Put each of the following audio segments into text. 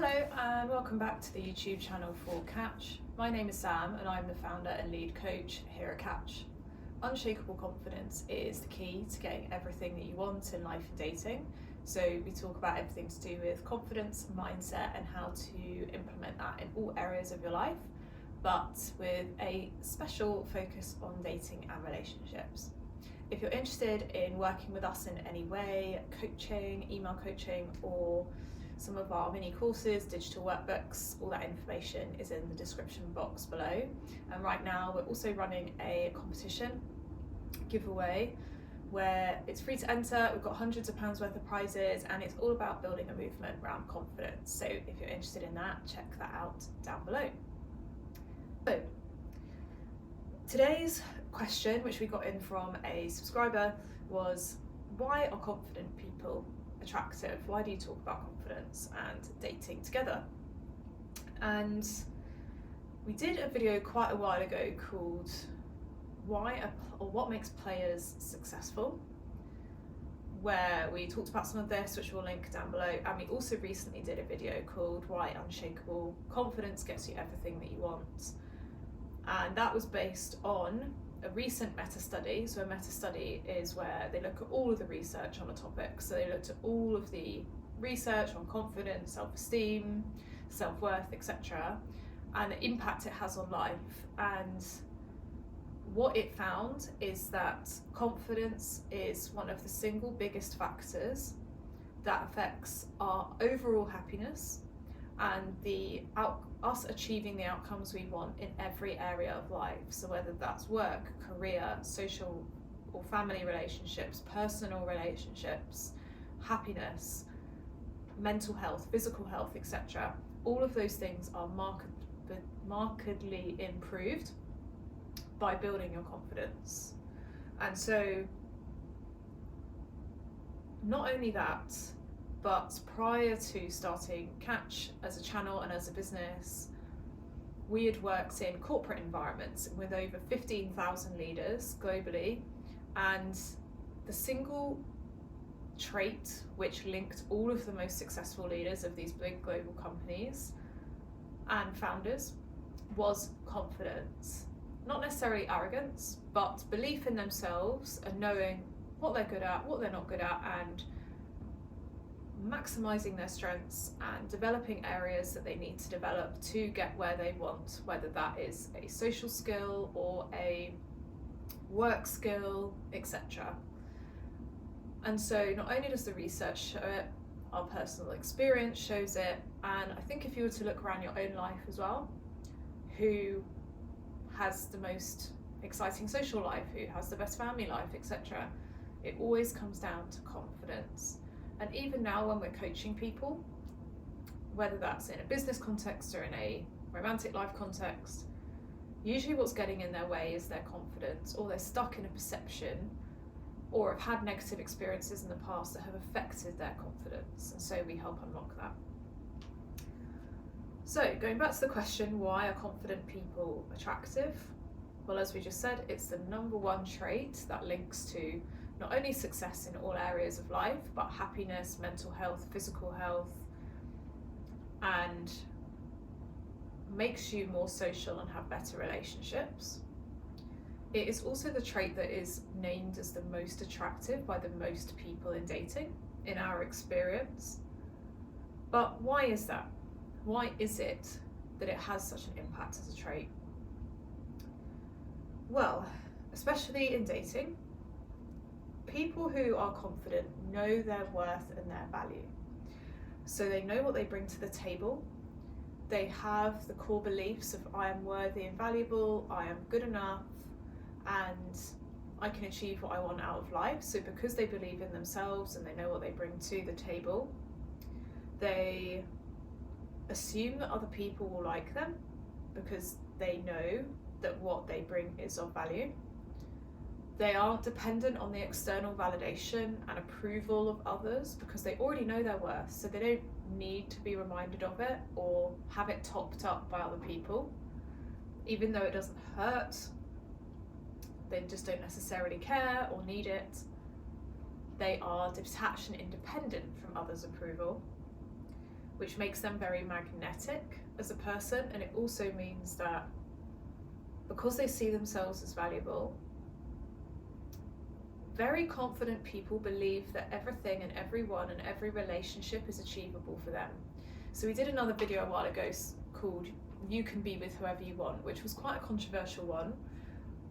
Hello and welcome back to the YouTube channel for Catch. My name is Sam and I'm the founder and lead coach here at Catch. Unshakable confidence is the key to getting everything that you want in life and dating. So we talk about everything to do with confidence, mindset and how to implement that in all areas of your life, but with a special focus on dating and relationships. If you're interested in working with us in any way, coaching, email coaching, or some of our mini courses, digital workbooks, all that information is in the description box below. And right now we're also running a competition giveaway where it's free to enter. We've got hundreds of pounds worth of prizes and it's all about building a movement around confidence. So if you're interested in that, check that out down below. So today's question, which we got in from a subscriber, was why are confident people attractive? Why do you talk about confidence and dating together? And we did a video quite a while ago called what makes players successful, where we talked about some of this, which we'll link down below. And we also recently did a video called Why Unshakable Confidence Gets You Everything That You Want. And that was based on a recent meta-study. So a meta-study is where they look at all of the research on a topic. So they looked at all of the research on confidence, self-esteem, self-worth, etc., and the impact it has on life. And what it found is that confidence is one of the single biggest factors that affects our overall happiness and us achieving the outcomes we want in every area of life. So whether that's work, career, social or family relationships, personal relationships, happiness, mental health, physical health, etc. All of those things are markedly improved by building your confidence. And so not only that, but prior to starting Catch as a channel and as a business, we had worked in corporate environments with over 15,000 leaders globally, and the single trait which linked all of the most successful leaders of these big global companies and founders was confidence. Not necessarily arrogance, but belief in themselves and knowing what they're good at, what they're not good at, and maximizing their strengths and developing areas that they need to develop to get where they want, whether that is a social skill or a work skill, etc. And so not only does the research show it, our personal experience shows it, and I think if you were to look around your own life as well, who has the most exciting social life, who has the best family life, etc., it always comes down to confidence. And even now when we're coaching people, whether that's in a business context or in a romantic life context, usually what's getting in their way is their confidence, or they're stuck in a perception or have had negative experiences in the past that have affected their confidence. And so we help unlock that. So going back to the question, why are confident people attractive? Well, as we just said, it's the number one trait that links to not only success in all areas of life, but happiness, mental health, physical health, and makes you more social and have better relationships. It is also the trait that is named as the most attractive by the most people in dating, in our experience. But why is that? Why is it that it has such an impact as a trait? Well, especially in dating, people who are confident know their worth and their value. So they know what they bring to the table. They have the core beliefs of I am worthy and valuable, I am good enough, and I can achieve what I want out of life. So because they believe in themselves and they know what they bring to the table, they assume that other people will like them because they know that what they bring is of value. They aren't dependent on the external validation and approval of others because they already know their worth, so they don't need to be reminded of it or have it topped up by other people. Even though it doesn't hurt, they just don't necessarily care or need it. They are detached and independent from others' approval. which makes them very magnetic as a person. And it also means that because they see themselves as valuable, very confident people believe that everything and everyone and every relationship is achievable for them. So we did another video a while ago called You Can Be With Whoever You Want, which was quite a controversial one.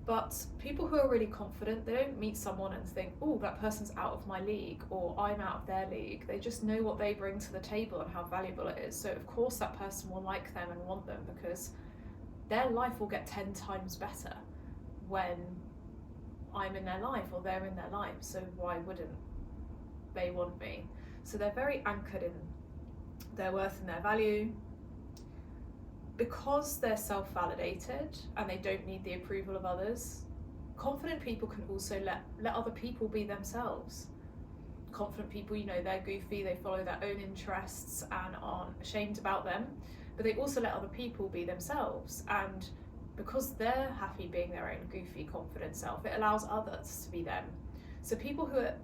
But people who are really confident, they don't meet someone and think, oh, that person's out of my league or I'm out of their league. They just know what they bring to the table and how valuable it is. So of course that person will like them and want them, because their life will get 10 times better when I'm in their life or they're in their life. So why wouldn't they want me? So they're very anchored in their worth and their value. Because they're self-validated and they don't need the approval of others, confident people can also let other people be themselves. Confident people, you know, they're goofy, they follow their own interests and aren't ashamed about them, but they also let other people be themselves. And because they're happy being their own goofy, confident self, it allows others to be them. So people who are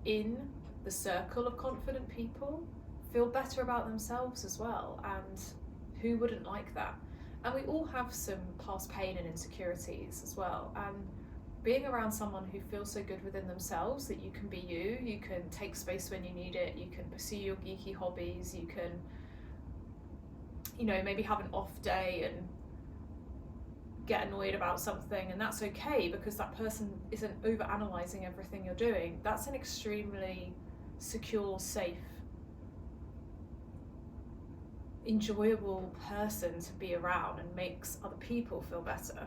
in the circle of confident people feel better about themselves as well, and who wouldn't like that? And we all have some past pain and insecurities as well, and being around someone who feels so good within themselves that you can be you can take space when you need it, you can pursue your geeky hobbies, you can, you know, maybe have an off day and get annoyed about something, and that's okay because that person isn't over analysing everything you're doing. That's an extremely secure, safe, enjoyable person to be around and makes other people feel better.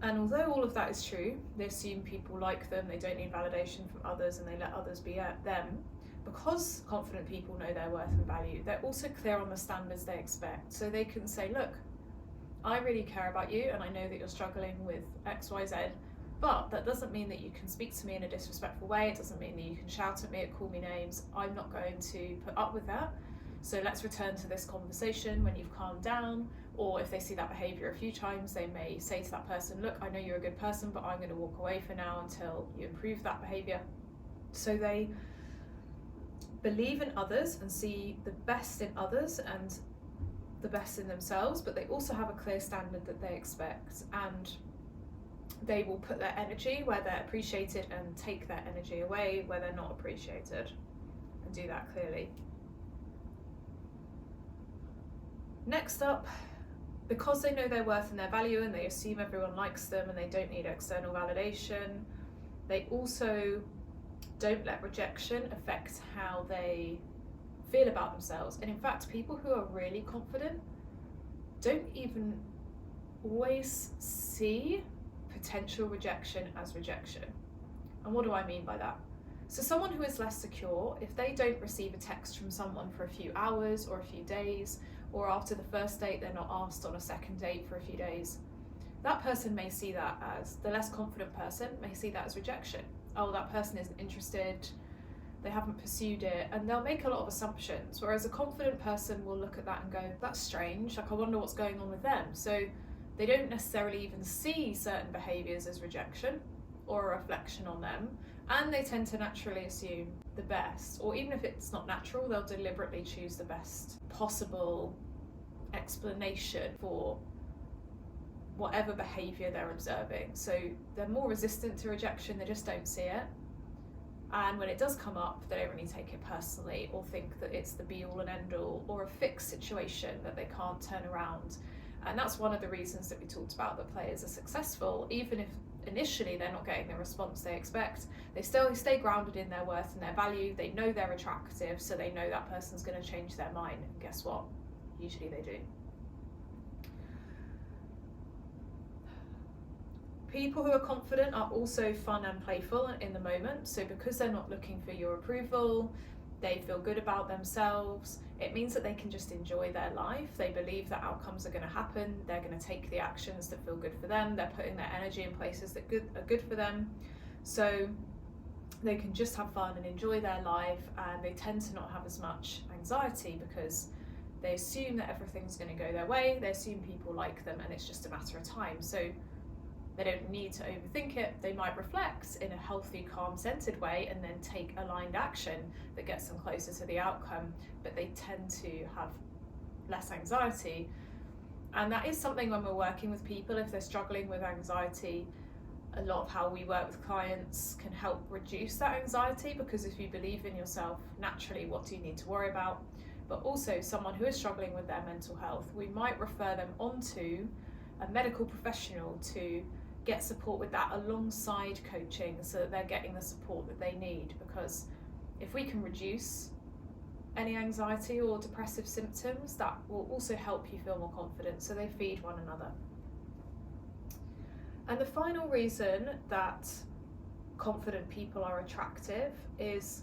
And although all of that is true, they assume people like them, they don't need validation from others, and they let others be them. Because confident people know their worth and value, they're also clear on the standards they expect. So they can say, look, I really care about you and I know that you're struggling with X, Y, Z, but that doesn't mean that you can speak to me in a disrespectful way. It doesn't mean that you can shout at me and call me names. I'm not going to put up with that. So let's return to this conversation when you've calmed down. Or if they see that behaviour a few times, they may say to that person, look, I know you're a good person, but I'm going to walk away for now until you improve that behaviour. So they believe in others and see the best in others and the best in themselves, but they also have a clear standard that they expect, and they will put their energy where they're appreciated and take their energy away where they're not appreciated, and do that clearly. Next up, because they know their worth and their value and they assume everyone likes them and they don't need external validation, they also don't let rejection affect how they feel about themselves. And in fact, people who are really confident don't even always see potential rejection as rejection. And what do I mean by that? So someone who is less secure, if they don't receive a text from someone for a few hours or a few days, or after the first date they're not asked on a second date for a few days, that person may see that as, the less confident person may see that as rejection. Oh, that person isn't interested, they haven't pursued it, and they'll make a lot of assumptions. Whereas a confident person will look at that and go, that's strange, like I wonder what's going on with them. So they don't necessarily even see certain behaviours as rejection or a reflection on them, and they tend to naturally assume the best, or even if it's not natural, they'll deliberately choose the best possible explanation for whatever behaviour they're observing. So they're more resistant to rejection, they just don't see it. And when it does come up, they don't really take it personally or think that it's the be all and end all or a fixed situation that they can't turn around. And that's one of the reasons that we talked about that players are successful, even if initially they're not getting the response they expect. They still stay grounded in their worth and their value. They know they're attractive, so they know that person's going to change their mind. And guess what? Usually they do. People who are confident are also fun and playful in the moment. So because they're not looking for your approval, they feel good about themselves. It means that they can just enjoy their life. They believe that outcomes are going to happen. They're going to take the actions that feel good for them. They're putting their energy in places that are good for them. So they can just have fun and enjoy their life, and they tend to not have as much anxiety because they assume that everything's going to go their way. They assume people like them and it's just a matter of time. So They don't need to overthink it. They might reflect in a healthy, calm, centered way and then take aligned action that gets them closer to the outcome, but they tend to have less anxiety. And that is something when we're working with people, if they're struggling with anxiety, a lot of how we work with clients can help reduce that anxiety, because if you believe in yourself, naturally, what do you need to worry about? But also someone who is struggling with their mental health, we might refer them onto a medical professional to get support with that alongside coaching, so that they're getting the support that they need. Because if we can reduce any anxiety or depressive symptoms, that will also help you feel more confident, so they feed one another. And the final reason that confident people are attractive is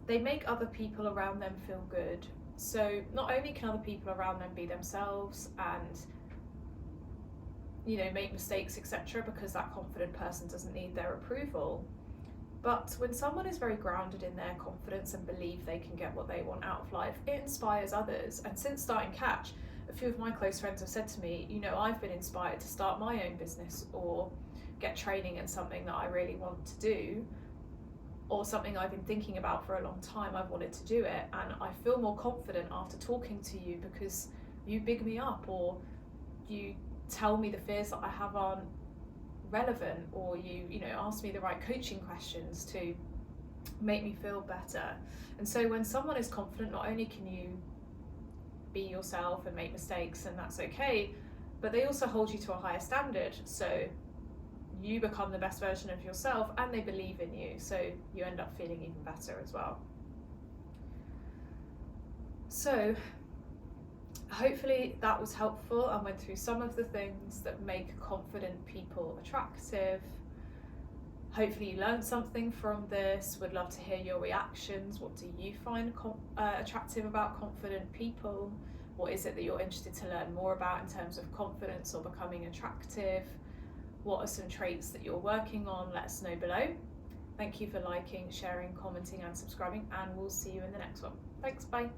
they make other people around them feel good. So not only can other people around them be themselves and make mistakes, etc., because that confident person doesn't need their approval, but when someone is very grounded in their confidence and believe they can get what they want out of life, it inspires others. And since starting Catch, a few of my close friends have said to me, I've been inspired to start my own business or get training in something that I really want to do, or something I've been thinking about for a long time. I've wanted to do it, and I feel more confident after talking to you because you big me up, or you tell me the fears that I have aren't relevant, or you ask me the right coaching questions to make me feel better. And so when someone is confident, not only can you be yourself and make mistakes, and that's okay, but they also hold you to a higher standard, so you become the best version of yourself, and they believe in you, so you end up feeling even better as well. So hopefully that was helpful. I went through some of the things that make confident people attractive. Hopefully you learned something from this. Would love to hear your reactions. What do you find attractive about confident people? What is it that you're interested to learn more about in terms of confidence or becoming attractive? What are some traits that you're working on? Let us know below. Thank you for liking, sharing, commenting and subscribing, and we'll see you in the next one. Thanks, bye.